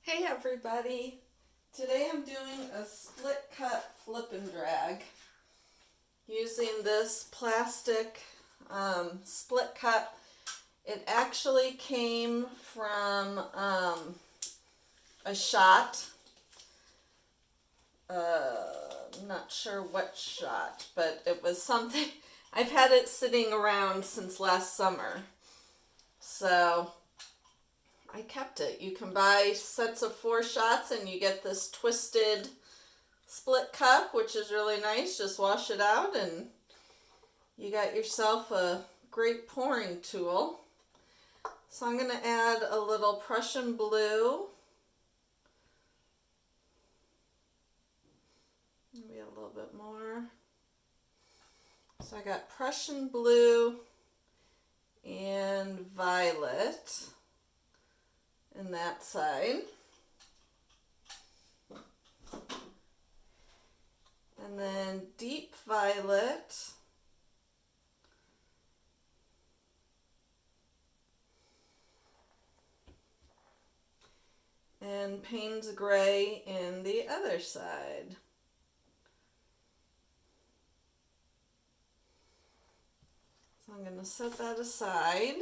Hey everybody! Today I'm doing a split cut flip and drag using this plastic split cut. It actually came from a shot. I'm not sure what shot, but it was something. I've had it sitting around since last summer, so I kept it. You can buy sets of 4 shots and you get this twisted split cup, which is really nice. Just wash it out and you got yourself a great pouring tool. So I'm going to add a little Prussian blue. Maybe a little bit more. So I got Prussian blue and violet in that side. And then deep violet. And Payne's gray in the other side. So I'm going to set that aside.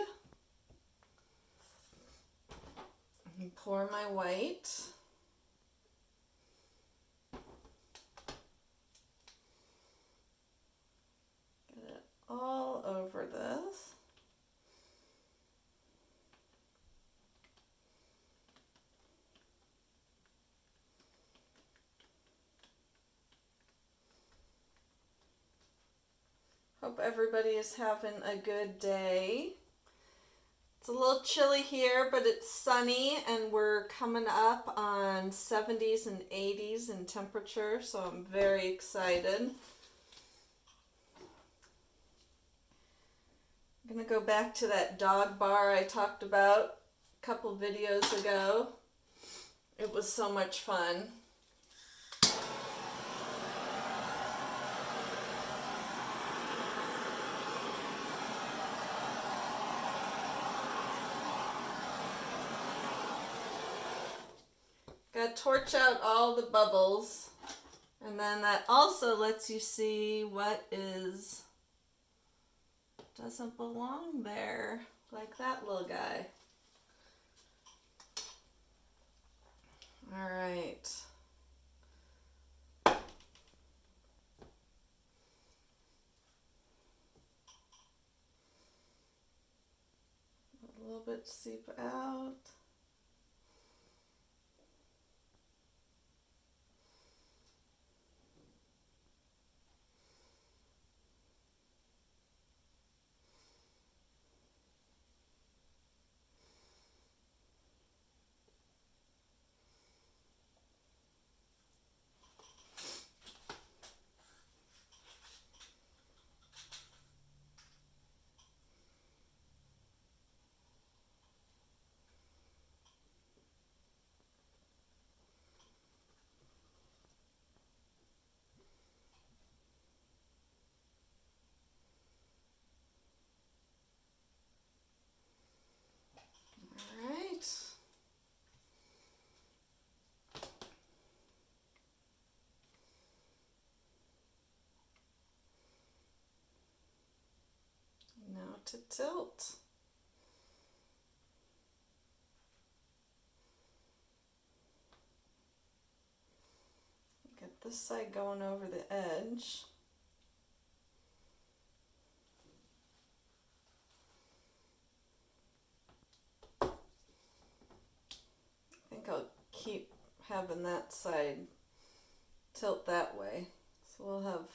And pour my white. Get it all over this. Hope everybody is having a good day. It's a little chilly here, but it's sunny and we're coming up on 70s and 80s in temperature, so I'm very excited. I'm going to go back to that dog bar I talked about a couple videos ago. It was so much fun. Got to torch out all the bubbles, and then that also lets you see what doesn't belong there, like that little guy. All right. A little bit seep out. Now to tilt. Get this side going over the edge. I think I'll keep having that side tilt that way. So we'll have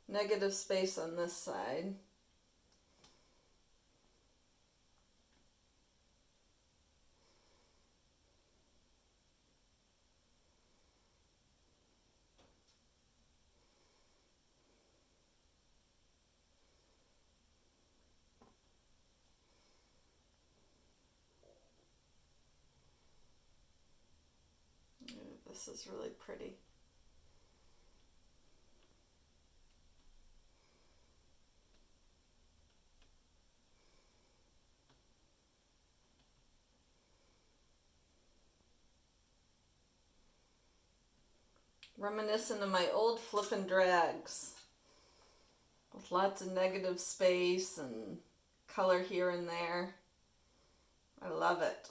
negative space on this side. This is really pretty. Reminiscent of my old flippin' drags with lots of negative space and color here and there. I love it.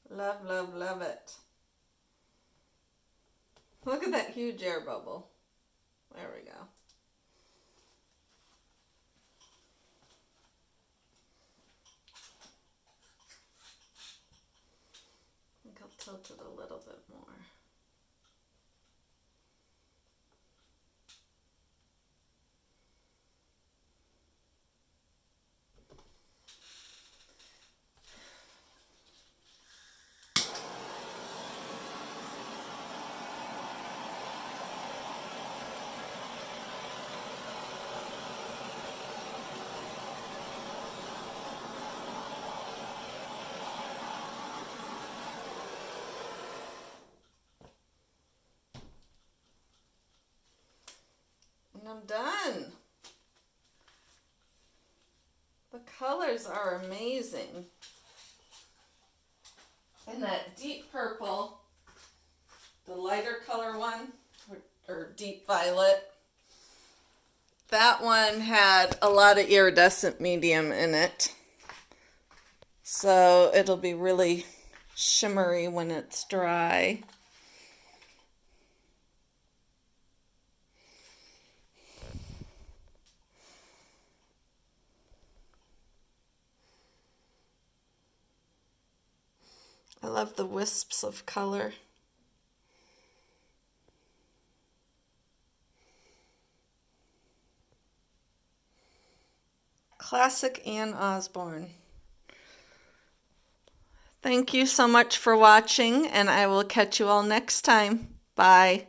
Love, love, love it. Look at that huge air bubble. There we go. I think I'll tilt it a little bit more. And I'm done. The colors are amazing. And that deep purple, the lighter color one, or deep violet, that one had a lot of iridescent medium in it. So it'll be really shimmery when it's dry. I love the wisps of color. Classic Anne Osborne. Thank you so much for watching, and I will catch you all next time. Bye.